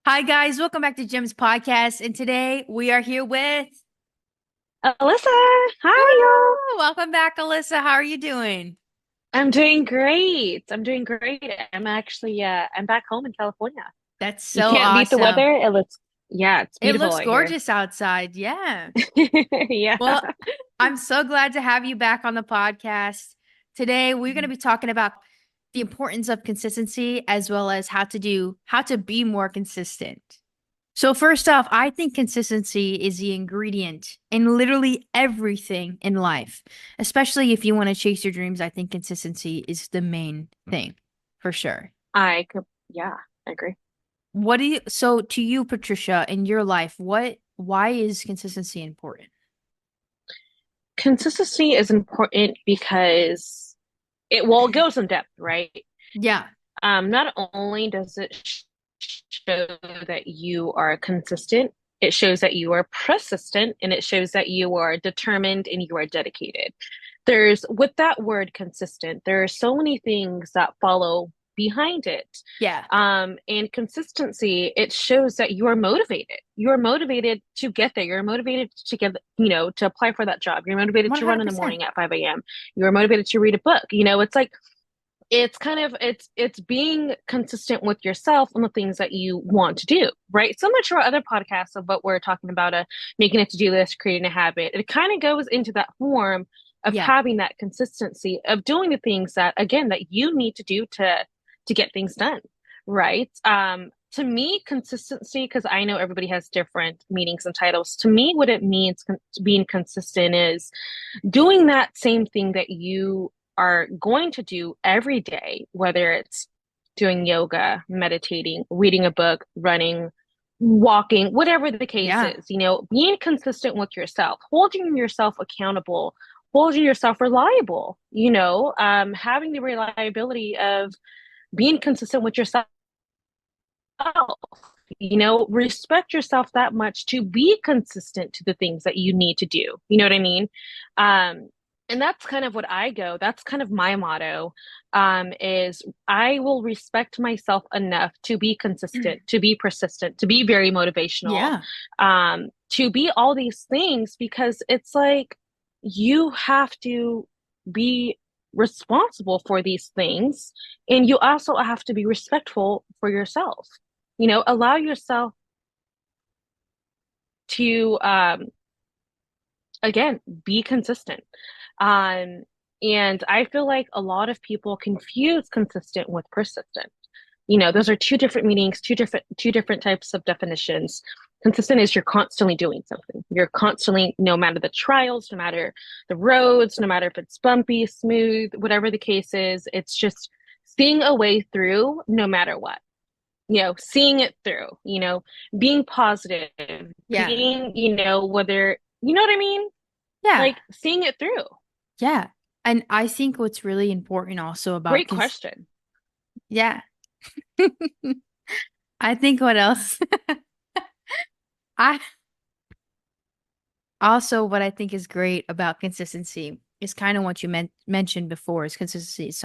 Hi, guys. Welcome back to Gemwz Podcast. And today we are here with. Alyssa, hi y'all. Woo! Welcome back, Alyssa. How are you doing? I'm doing great. I'm doing great. I'm back home in California. That's You so can't beat the awesome. weather. Yeah, it's It beautiful looks out here. gorgeous outside. Yeah. Yeah. Well, I'm so glad to have you back on the podcast. Today, we're going to be talking about the importance of consistency as well as how to be more consistent. So first off, I think consistency is the ingredient in literally everything in life. Especially if you want to chase your dreams, I think consistency is the main thing for sure. Yeah, I agree. So to you, Patricia, in your life, why is consistency important? Consistency is important because it goes in depth, right? Yeah. Not only does it show that you are consistent, it shows that you are persistent and it shows that you are determined and you are dedicated. With that word consistent, there are so many things that follow behind it. Yeah. And consistency, it shows that you are motivated. You are motivated to get there. You're motivated to to apply for that job. You're motivated to run in the 100%. morning at 5 a.m. You're motivated to read a book. It's like it's being consistent with yourself on the things that you want to do, right? Similar to our other podcasts of what we're talking about, making a to-do list, creating a habit. It kind of goes into that form of Yeah. having that consistency of doing the things that again that you need to do to get things done, right? To me, consistency, because I know everybody has different meanings and titles. To me, what it means being consistent is doing that same thing that you are going to do every day, whether it's doing yoga, meditating, reading a book, running, walking, whatever the case Yeah. is, being consistent with yourself, holding yourself accountable, holding yourself reliable, having the reliability of being consistent with yourself, respect yourself that much to be consistent to the things that you need to do. You know what I mean? And that's kind of what I go. That's kind of my motto, is I will respect myself enough to be consistent, to be persistent, to be very motivational, Yeah. to be all these things because it's like you have to be responsible for these things and you also have to be respectful for yourself. Allow yourself to again be consistent. um and I feel like a lot of people confuse consistent with persistent. Those are two different meanings, two different types of definitions. Consistent is you're constantly doing something. You're constantly, no matter the trials, no matter the roads, no matter if it's bumpy, smooth, whatever the case is, it's just seeing a way through no matter what. Seeing it through, being positive, Yeah. being, whether, you know what I mean? Yeah. Like seeing it through. Yeah. And I think what's really important also about Great cons question. yeah. I think what else? I Also, what I think is great about consistency is kind of what you mentioned before is consistency is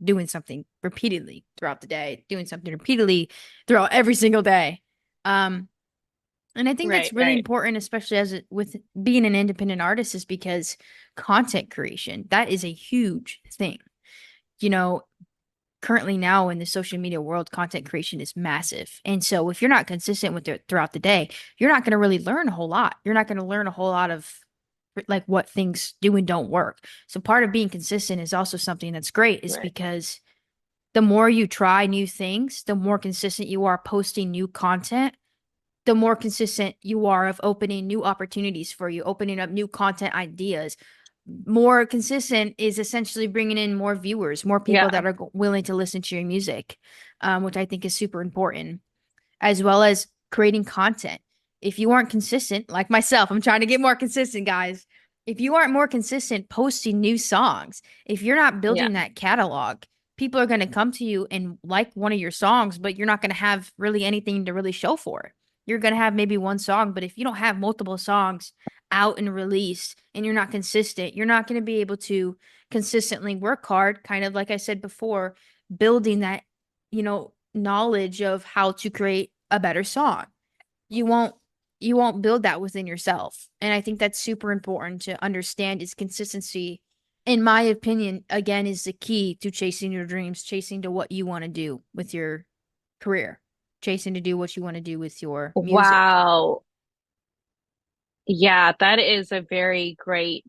doing something repeatedly throughout the day, doing something repeatedly throughout every single day. Um, and I think that's Right, really right. important, especially with being an independent artist, is because content creation, that is a huge thing. You know, currently now in the social media world, content creation is massive. And so if you're not consistent with it throughout the day, you're not going to really learn a whole lot. You're not going to learn a whole lot of like what things do and don't work. So part of being consistent is also something that's great is Right. because the more you try new things, the more consistent you are posting new content, the more consistent you are of opening new opportunities for you, opening up new content ideas. More consistent is essentially bringing in more viewers, more people Yeah. that are willing to listen to your music, which I think is super important, as well as creating content. If you aren't consistent, like myself, I'm trying to get more consistent, guys. If you aren't more consistent posting new songs, if you're not Yeah. building that catalog, people are going to come to you and like one of your songs, but you're not going to have really anything to really show for it. You're going to have maybe one song, but if you don't have multiple songs out and released and you're not consistent, you're not going to be able to consistently work hard, kind of like I said before, building that, knowledge of how to create a better song. You won't you won't build that within yourself. And I think that's super important to understand is consistency, in my opinion, again, is the key to chasing your dreams, chasing to what you want to do with your career, chasing to do what you want to do with your music. Wow. Yeah, that is a very great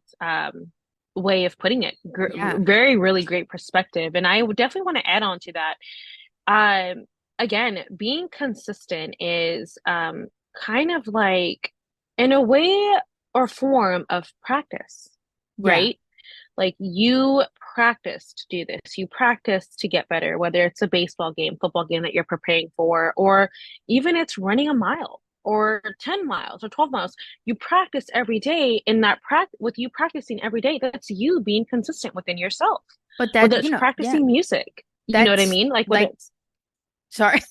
way of putting it. Yeah. Very, really great perspective. And I would definitely want to add on to that. Um, Again, being consistent is kind of like, in a way or form of practice, Yeah. right? Like you practice to do this, you practice to get better, whether it's a baseball game, football game that you're preparing for, or even it's running a mile or 10 miles or 12 miles. You practice every day, in that practice, with you practicing every day, that's you being consistent within yourself. But Whether that, it's yeah, practicing music, you know what I that's mean? Like whether like, it's sorry.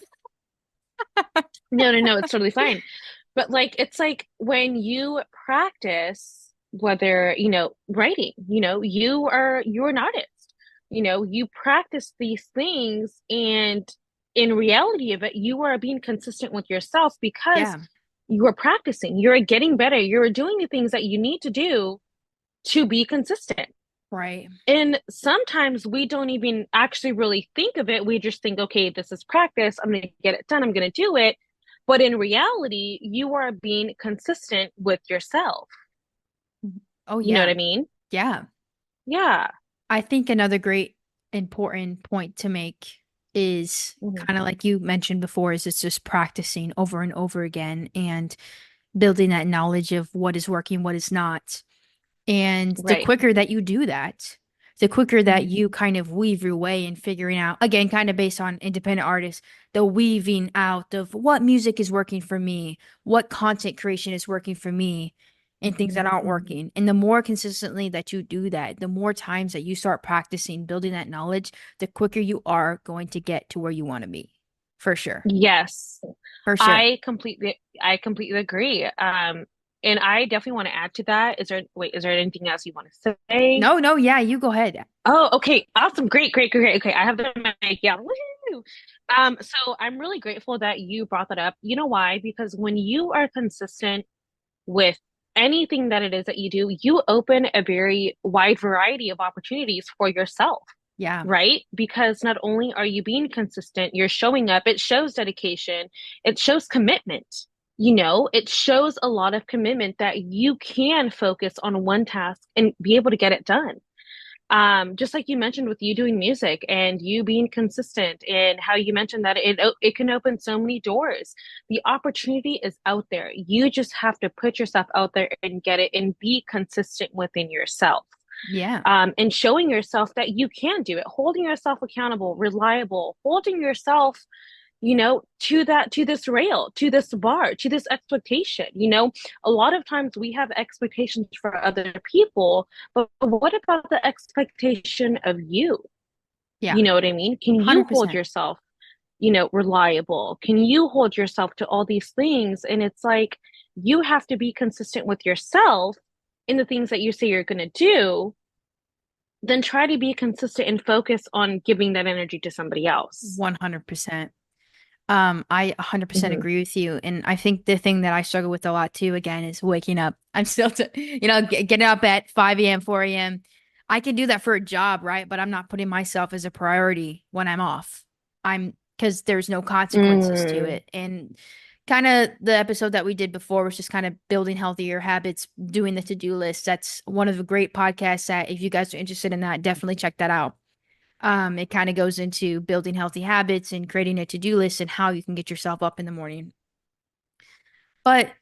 no, no, no, it's totally fine. But like it's like when you practice, whether, writing, you're an artist. You practice these things, and in reality of it, you are being consistent with yourself because Yeah. you are practicing, you're getting better, you're doing the things that you need to do to be consistent. Right. And sometimes we don't even actually really think of it. We just think, okay, this is practice. I'm going to get it done. I'm going to do it. But in reality, you are being consistent with yourself. Oh, You know what yeah. I mean? Yeah. Yeah. I think another great important point to make is Mhm. kind of like you mentioned before, is it's just practicing over and over again and building that knowledge of what is working, what is not. And the Right. quicker that you do that, the quicker that Mhm. you kind of weave your way in figuring out, again, kind of based on independent artists, the weaving out of what music is working for me, what content creation is working for me, and things that aren't Mhm. working. And the more consistently that you do that, the more times that you start practicing building that knowledge, the quicker you are going to get to where you want to be. For sure. Yes. For sure. I completely agree. And I definitely want to add to that. Is there anything else you want to say? No, no, yeah, you go ahead. Oh, okay. Awesome. Great, great, great, great. Okay, I have the mic. Yeah. Woohoo. So I'm really grateful that you brought that up. You know why? Because when you are consistent with anything that it is that you do, you open a very wide variety of opportunities for yourself, Yeah. right? Because not only are you being consistent, you're showing up, it shows dedication, it shows commitment. It shows a lot of commitment that you can focus on one task and be able to get it done. Just like you mentioned with you doing music and you being consistent, and how you mentioned that it can open so many doors. The opportunity is out there. You just have to put yourself out there and get it and be consistent within yourself. Yeah. And showing yourself that you can do it, holding yourself accountable, reliable, holding yourself, to this rail, to this bar, to this expectation. A lot of times we have expectations for other people, but what about the expectation of you? Yeah. You know what I mean? Can you hold 100%. yourself, reliable? Can you hold yourself to all these things? And it's like you have to be consistent with yourself in the things that you say you're going to do, then try to be consistent and focus on giving that energy to somebody else. 100%. I 100% Hmm. agree with you. And I think the thing that I struggle with a lot too, again, is waking up. I'm still, getting up at 5 a.m., 4 a.m. I can do that for a job, right? But I'm not putting myself as a priority when I'm off. Because there's no consequences to Mm. it. And kind of the episode that we did before was just kind of building healthier habits, doing the to-do list. That's one of the great podcasts that if you guys are interested in that, definitely check that out. It kind of goes into building healthy habits and creating a to-do list and how you can get yourself up in the morning. But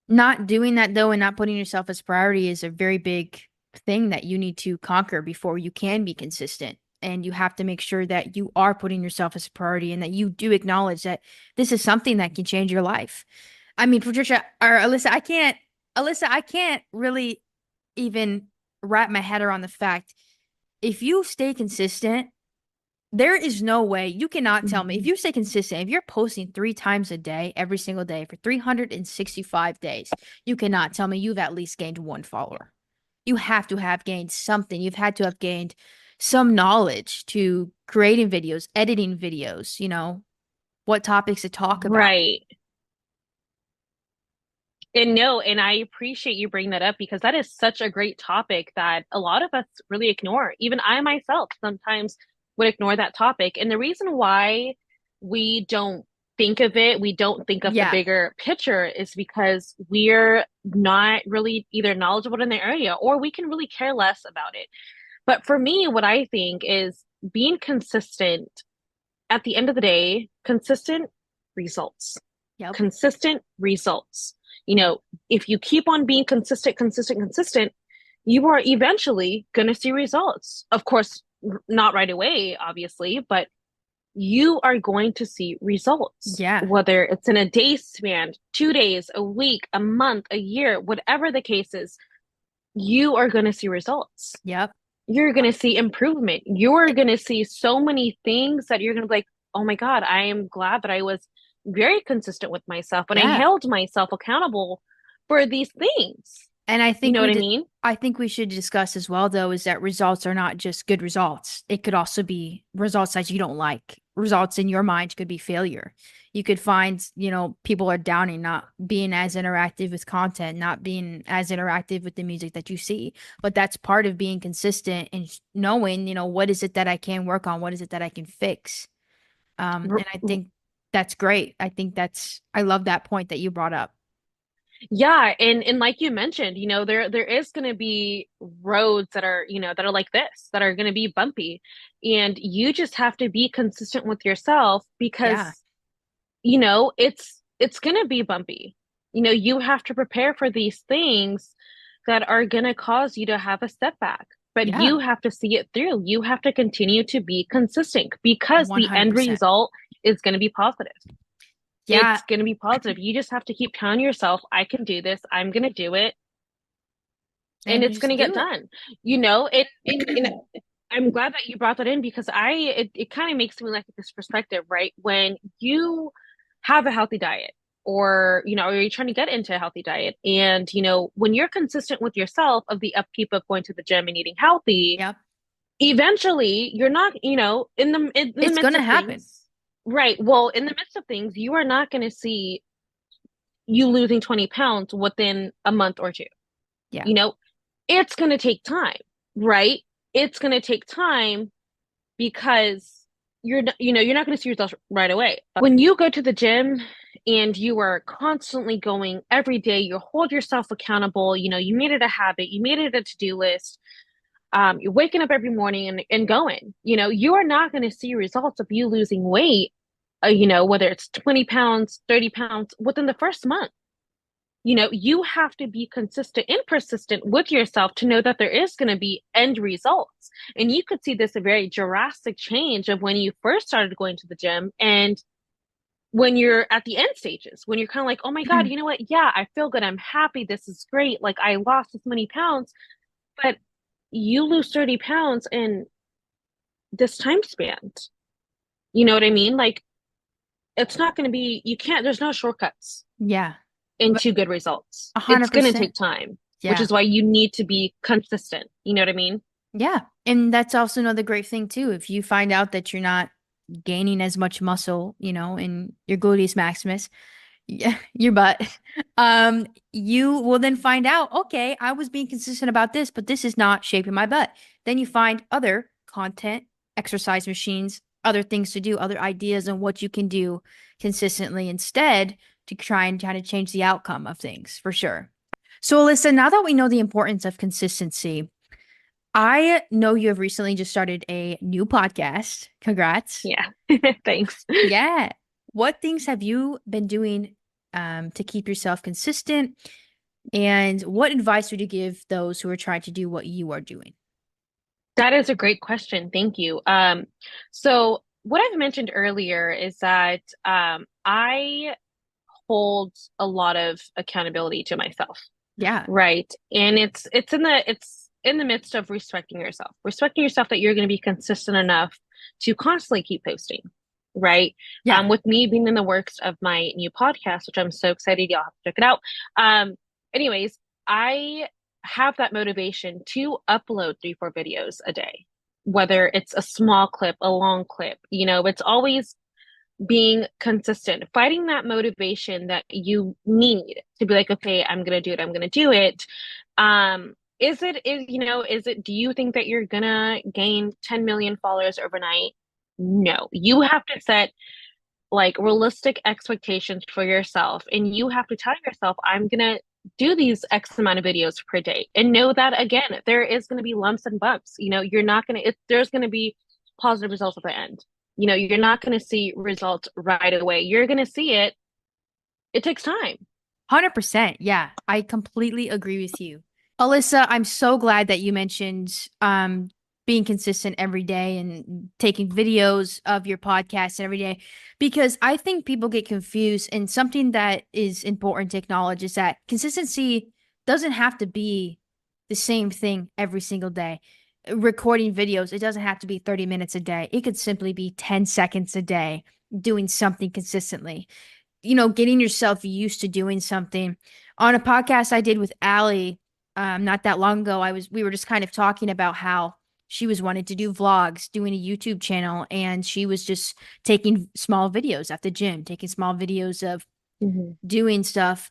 not doing that though and not putting yourself as priority is a very big thing that you need to conquer before you can be consistent. And you have to make sure that you are putting yourself as a priority and that you do acknowledge that this is something that can change your life. I mean, Patricia or Alyssa, I can't really even wrap my head around the fact if you stay consistent. There is no way you cannot tell me if Mhm. you stay consistent, if you're posting 3 times a day, every single day for 365 days, you cannot tell me you've at least gained one follower. You have to have gained something. You've had to have gained some knowledge to creating videos, editing videos, what topics to talk about. Right. And no, and I appreciate you bringing that up because that is such a great topic that a lot of us really ignore. Even I myself sometimes would ignore that topic. And the reason why we don't think of it, we don't think of the Yeah. bigger picture is because we're not really either knowledgeable in the area or we can really care less about it. But for me, what I think is being consistent at the end of the day, consistent results, Yep. consistent results. You know, if you keep on being consistent, you are eventually going to see results. Of course, not right away, obviously, but you are going to see results, Yeah. whether it's in a day span, 2 days, a week, a month, a year, whatever the case is, you are going to see results. Yep. You're going to see improvement. You're going to see so many things that you're going to be like, oh my God, I am glad that I was very consistent with myself and I Yeah. held myself accountable for these things. And I You think know what I mean? I think we should discuss as well though is that results are not just good results. It could also be results that you don't like. Results in your mind could be failure. You could find, people are downing, not being as interactive with content, not being as interactive with the music that you see. But that's part of being consistent and knowing, what is it that I can work on? What is it that I can fix? And I think that's great. I love that point that you brought up. Yeah, and like you mentioned, there is going to be roads that are, that are like this, that are going to be bumpy, and you just have to be consistent with yourself Yeah. because, it's going to be bumpy. You have to prepare for these things that are going to cause you to have a setback, but Yeah. you have to see it through. You have to continue to be consistent because the end 100%. result is going to be positive. Yeah. It's going to be positive. You just have to keep telling yourself, I can do this. I'm going to do it. And And it's going just to get do it. done. And I'm glad that you brought that in because it kind of makes me like this perspective, right? When you have a healthy diet or you're trying to get into a healthy diet and, when you're consistent with yourself of the upkeep of going to the gym and eating healthy, Yep. eventually you're not, in the It's midst gonna of happen. things, right? Well, in the midst of things, you are not going to see you losing 20 pounds within a month or two. Yeah. You know, it's going to take time, right? It's going to take time because you're not going to see results right away. But when you go to the gym and you are constantly going every day, you hold yourself accountable, you made it a habit, you made it a to-do list. You're waking up every morning and going, you are not going to see results of you losing weight, whether it's 20 pounds, 30 pounds within the first month. You have to be consistent and persistent with yourself to know that there is going to be end results. And you could see this a very drastic change of when you first started going to the gym and when you're at the end stages, when you're kind of like, oh my God, you know what? Yeah, I feel good. I'm happy. This is great. Like I lost this many pounds, but you lose 30 pounds in this time span. You know what I mean? Like it's not going to be, there's no shortcuts Yeah. But into good results. It's going to 100%. take time, which Yeah. is why you need to be consistent. You know what I mean? Yeah. And that's also another great thing too. If you find out that you're not gaining as much muscle, in your gluteus maximus, yeah, your butt, you will then find out, okay, I was being consistent about this, but this is not shaping my butt. Then you find other content, exercise machines, other things to do, other ideas on what you can do consistently instead to try and kind of change the outcome of things for sure. So, Alyssa, now that we know the importance of consistency, I know you have recently just started a new podcast. Congrats. Yeah. Thanks. Yeah. What things have you been doing to keep yourself consistent? And what advice would you give those who are trying to do what you are doing? That is a great question. Thank you. So what I've mentioned earlier is that I hold a lot of accountability to myself, Yeah. right? And it's in the midst of respecting yourself that you're going to be consistent enough to constantly keep posting, right? Yeah. With me being in the works of my new podcast, which I'm so excited, y'all have to check it out. Um, anyways, I have that motivation to upload 3, 4 videos a day, whether it's a small clip, a long clip, it's always being consistent, finding that motivation that you need to be like, okay, I'm gonna do it, I'm gonna do it. Is it, do you think that you're gonna gain 10 million followers overnight? No. You have to set like realistic expectations for yourself, and you have to tell yourself, I'm gonna do these X amount of videos per day. And know that again, there is gonna be lumps and bumps. You're not gonna there's gonna be positive results at the end. You're not gonna see results right away. You're gonna see it. It takes time. 100%. Yeah, I completely agree with you. Alyssa, I'm so glad that you mentioned being consistent every day and taking videos of your podcast every day because I think people get confused. And something that is important to acknowledge is that consistency doesn't have to be the same thing every single day. Recording videos, it doesn't have to be 30 minutes a day. It could simply be 10 seconds a day doing something consistently. Getting yourself used to doing something. On a podcast I did with Allie, not that long ago, we were just kind of talking about how she was wanting to do vlogs, doing a YouTube channel, and she was just taking small videos at the gym, taking small videos of Mm-hmm. doing stuff,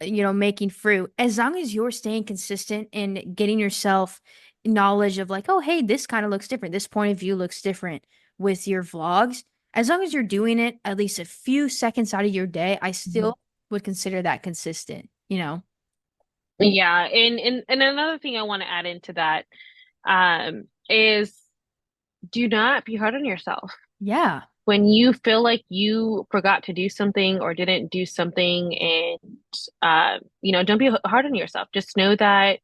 making fruit. As long as you're staying consistent and getting yourself knowledge of like, oh, hey, this kind of looks different. This point of view looks different with your vlogs. As long as you're doing it at least a few seconds out of your day, I Mm-hmm. still would consider that consistent. Yeah, and another thing I want to add into that is do not be hard on yourself. Yeah. When you feel like you forgot to do something or didn't do something, and don't be hard on yourself. Just know that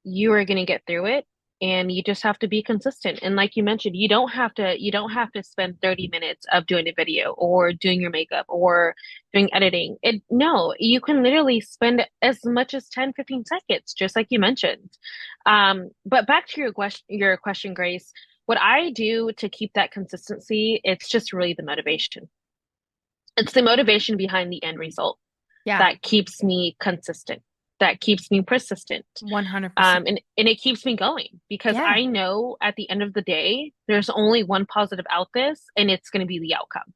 you are going to get through it, and you just have to be consistent. And like you mentioned, you don't have to spend 30 minutes of doing a video or doing your makeup or doing editing. No, you can literally spend as much as 10-15 seconds, just like you mentioned. But back to your question, Grace. What I do to keep that consistency, it's just really the motivation. It's the motivation behind the end result Yeah. that keeps me consistent, that keeps me persistent. 100%. And it keeps me going because Yeah. I know at the end of the day, there's only one positive out this, and it's going to be the outcome.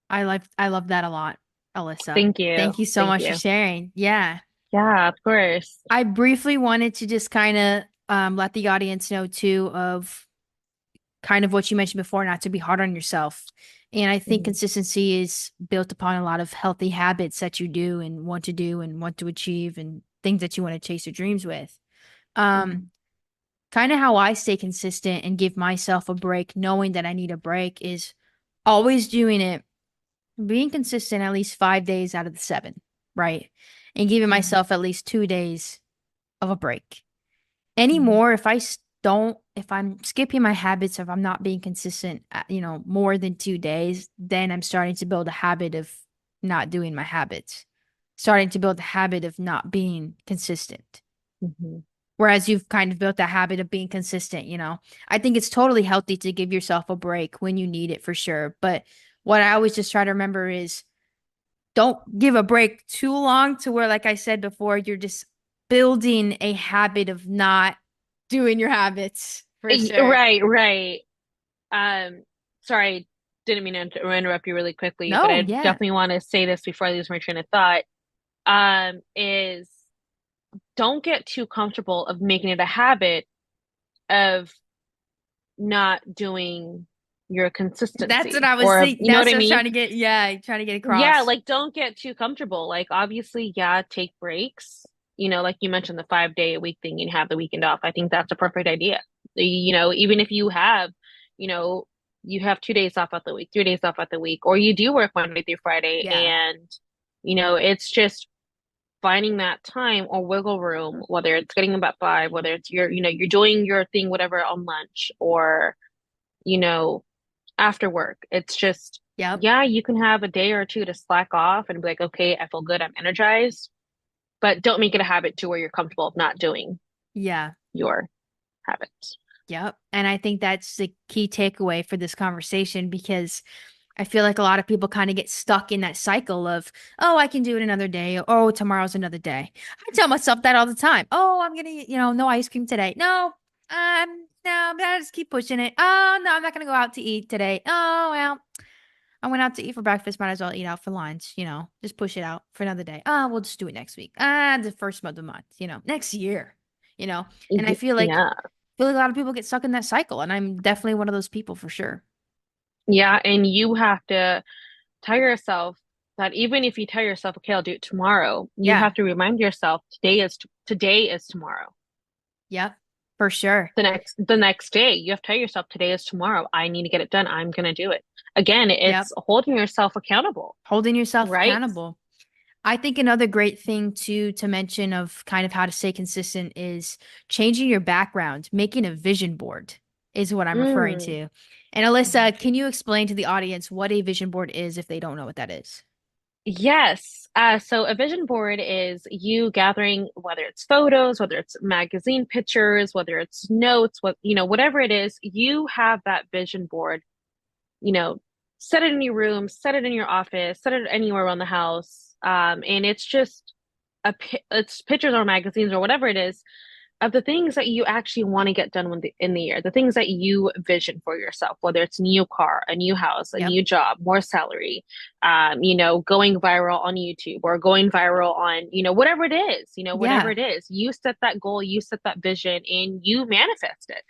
I love that a lot, Alyssa. Thank you. Thank you so Thank much for you. sharing. Yeah. Yeah, of course. I briefly wanted to just kind of let the audience know too of kind of what you mentioned before, not to be hard on yourself. And I think Mhm, consistency is built upon a lot of healthy habits that you do and want to achieve and things that you want to chase your dreams with. Um, mhm, Kind of how I stay consistent and give myself a break, knowing that I need a break, is always doing it, being consistent at least 5 days out of the 7, right? And giving mhm, myself at least 2 days of a break. mhm, Anymore, if I'm skipping my habits, if I'm not being consistent, more than 2 days, then I'm starting to build a habit of not doing my habits, starting to build a habit of not being consistent. mhm. Whereas you've kind of built that habit of being consistent. I think it's totally healthy to give yourself a break when you need it for sure. But what I always just try to remember is don't give a break too long to where, like I said before, you're just building a habit of not doing your habits for sure. Right, right. Um, Sorry, didn't mean to interrupt you really quickly, but No, I yeah. definitely want to say this before I lose my train of thought. Is don't get too comfortable of making it a habit of not doing your That's what consistency, I was or thinking. you know what That's I what I was mean? trying to get. Yeah, trying to get Yeah, across. like don't get too comfortable. Like obviously, yeah, take breaks. Like you mentioned the 5 day a week thing, you have the weekend off. I think that's a perfect idea. Even if you know, you have 2 days off at the week, 3 days off at the week, or you do work Monday through Friday, Yeah. and it's just finding that time or wiggle room, whether it's getting up at 5, whether it's you're doing your thing, whatever on lunch, or you know, after work. It's just, Yep. yeah, you can have a day or two to slack off and be like, okay, I feel good, I'm energized, but don't make it a habit to where you're comfortable of not doing Yeah. your habits. Yep. And I think that's the key takeaway for this conversation because I feel like a lot of people kind of get stuck in that cycle of, oh, I can do it another day. Or, oh, tomorrow's another day. I tell myself that all the time. Oh, I'm gonna, no ice cream today. No, I'm gonna just keep pushing it. Oh, no, I'm not gonna go out to eat today. Oh, well. I went out to eat for breakfast, might as well eat out for lunch, just push it out for another day. We'll just do it next week. The first month of the month, next year, and I Yeah. feel like a lot of people get stuck in that cycle, and I'm definitely one of those people for sure. Yeah, and you have to tell yourself that even if you tell yourself, okay, I'll do it tomorrow, you Yeah. have to remind yourself today is tomorrow. Yep. For sure. The next day, you have to tell yourself today is tomorrow. I need to get it done. I'm gonna do it. Again, Yep. it's holding yourself accountable, Holding yourself right? accountable. I think another great thing to mention of kind of how to stay consistent is changing your background, making a vision board is what I'm referring Mm. to. And Mhm. Alyssa, can you explain to the audience what a vision board is if they don't know what that is? Yes. So a vision board is you gathering, whether it's photos, whether it's magazine pictures, whether it's notes, whatever it is, you have that vision board, you know, set it in your room, set it in your office, set it anywhere around the house. And it's just it's pictures or magazines or whatever it is of the things that you actually want to get done in the year, the things that you vision for yourself, whether it's a new car, a new house, a Yep. new job, more salary, going viral on YouTube or going viral on, whatever it is, whatever Yeah. it is, you set that goal, you set that vision, and you manifest it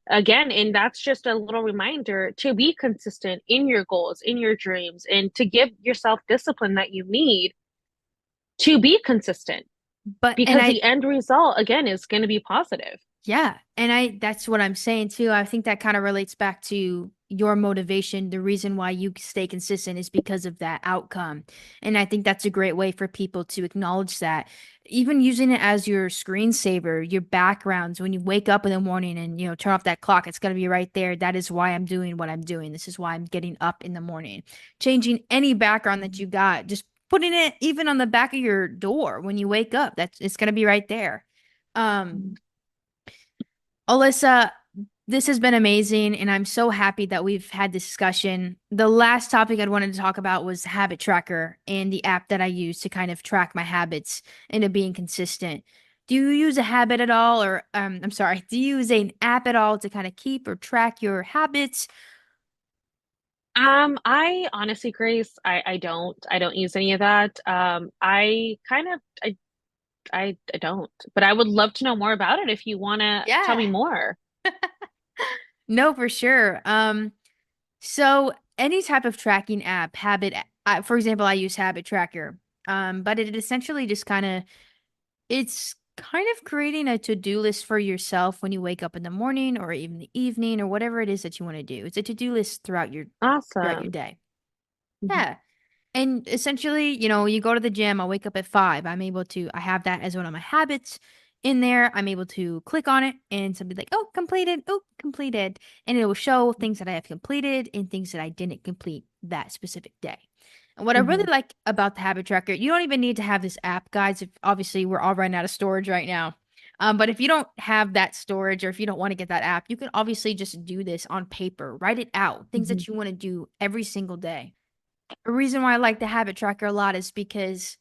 again. And that's just a little reminder to be consistent in your goals, in your dreams, and to give yourself discipline that you need to be consistent But and because I the end result again is going to be positive. Yeah, and that's what I'm saying too. I think that kind of relates back to your motivation. The reason why you stay consistent is because of that outcome. And I think that's a great way for people to acknowledge that. Even using it as your screensaver, your backgrounds, when you wake up in the morning and, turn off that clock, it's going to be right there. That is why I'm doing what I'm doing. This is why I'm getting up in the morning. Changing any background that you got, just putting it even on the back of your door when you wake up. That's it's going to be right there. Um, Alyssa, this has been amazing, and I'm so happy that we've had this discussion. The last topic I'd wanted to talk about was Habit Tracker and the app that I use to kind of track my habits into being consistent. Do you use a habit at all, or I'm sorry, do you use an app at all to kind of keep or track your habits? I honestly, Grace, I don't use any of that. I don't, but I would love to know more about it if you want to tell Yeah. me more. No, for sure. So any type of tracking app, for example, I use Habit Tracker. But it essentially just it's kind of creating a to-do list for yourself when you wake up in the morning or even the evening or whatever it is that you want to do. It's a to-do list throughout your Awesome. day. Mhm, Yeah. And essentially, you go to the gym, I wake up at 5. I have that as one of my habits in there. I'm able to click on it and somebody like, oh, completed. And it will show things that I have completed and things that I didn't complete that specific day. And what I really mhm, like about the habit tracker, you don't even need to have this app, guys. If obviously we're all running out of storage right now. But if you don't have that storage or if you don't want to get that app, you can obviously just do this on paper, write it out, things mhm, that you want to do every single day. The reason why I like the habit tracker a lot is because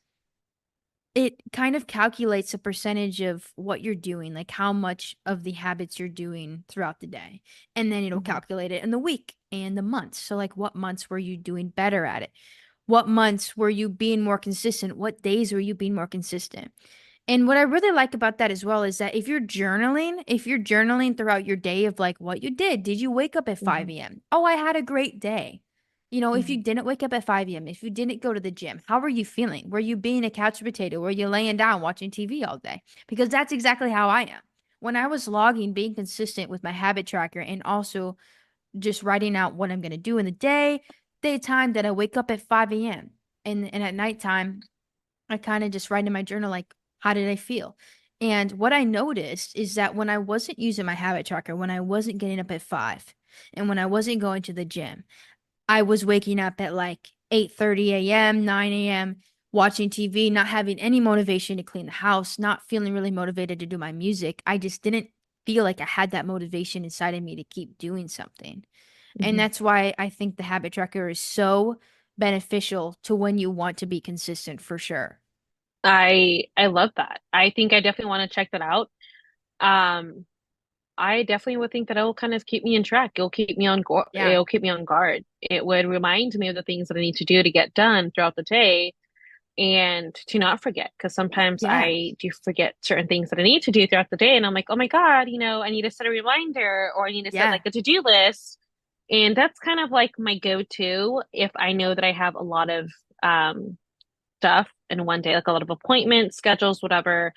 it kind of calculates a percentage of what you're doing, like how much of the habits you're doing throughout the day. And then it'll mhm. calculate it in the week and the months. So, like, what months were you doing better at it? What months were you being more consistent? What days were you being more consistent? And what I really like about that as well is that if you're journaling throughout your day of like what you did you wake up at Mhm, 5 a.m.? Oh, I had a great day. If you mhm, didn't wake up at 5 a.m., if you didn't go to the gym, how were you feeling? Were you being a couch potato? Were you laying down watching TV all day? Because that's exactly how I am. When I was logging, being consistent with my habit tracker and also just writing out what I'm going to do in the daytime that I wake up at 5 a.m. And at nighttime, I kind of just write in my journal, like, how did I feel? And what I noticed is that when I wasn't using my habit tracker, when I wasn't getting up at 5, and when I wasn't going to the gym, I was waking up at like 8:30 a.m., 9 a.m., watching TV, not having any motivation to clean the house, not feeling really motivated to do my music. I just didn't feel like I had that motivation inside of me to keep doing something. And mhm. that's why I think the habit tracker is so beneficial to when you want to be consistent for sure. I love that. I think I definitely want to check that out. Um, I definitely would think that it'll kind of keep me in track. Yeah. It'll keep me on guard. It would remind me of the things that I need to do to get done throughout the day and to not forget. Because sometimes Yeah. I do forget certain things that I need to do throughout the day, and I'm like, oh my God, I need to set a reminder or I need to set Yeah. like a to-do list. And that's kind of like my go-to if I know that I have a lot of stuff in one day, like a lot of appointments, schedules, whatever.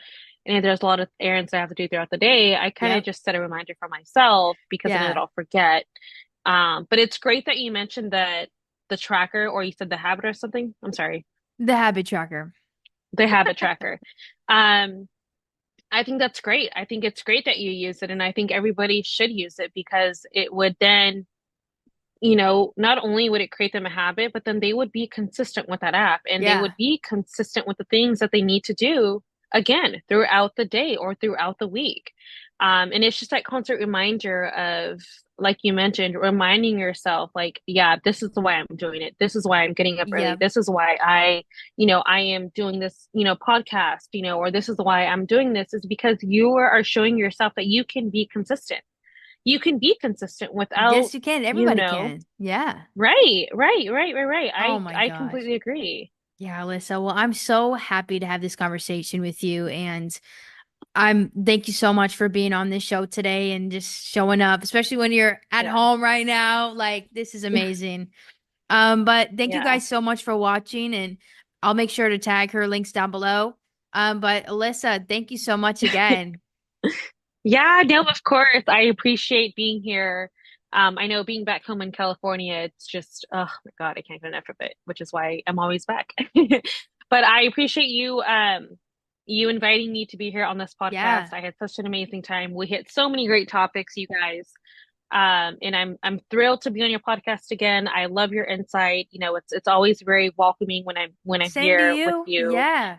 And if there's a lot of errands I have to do throughout the day, I kind of Yep. just set a reminder for myself because I know that Yeah. I'll forget. But it's great that you mentioned that the tracker, or you said the habit or something. I'm sorry, The habit tracker. the habit tracker. Um, I think that's great. I think it's great that you use it, and I think everybody should use it because it would then not only would it create them a habit, but then they would be consistent with that app and they Yeah. would be consistent with the things that they need to do again throughout the day or throughout the week. And it's just that constant reminder of, like you mentioned, reminding yourself, like, yeah, this is why I'm doing it. This is why I'm getting up early. Yep. This is why I am doing this, podcast, or this is why I'm doing this is because you are showing yourself that you can be consistent. You can be consistent without, Yes, you can. you Everybody know, can. Yeah. right, right, right, right, right. Oh I my I gosh. completely agree. Yeah, Alyssa. Well, I'm so happy to have this conversation with you. And thank you so much for being on this show today and just showing up, especially when you're at Yeah. home right now. Like, this is amazing. But thank you Yeah. guys so much for watching, and I'll make sure to tag her links down below. But Alyssa, thank you so much again. Yeah, no, of course. I appreciate being here. I know being back home in California, it's just, oh my God, I can't get enough of it, which is why I'm always back. But I appreciate you inviting me to be here on this podcast. Yeah. I had such an amazing time. We hit so many great topics, you guys. And I'm thrilled to be on your podcast again. I love your insight. It's always very welcoming when I'm Same to here with you. you. Yeah.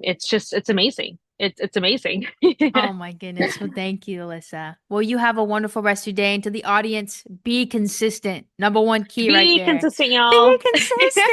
It's amazing. It's amazing. Oh my goodness. Well, thank you, Alyssa. Well, you have a wonderful rest of your day. And to the audience, be consistent. Number one key right Be there. consistent, Be y'all. consistent.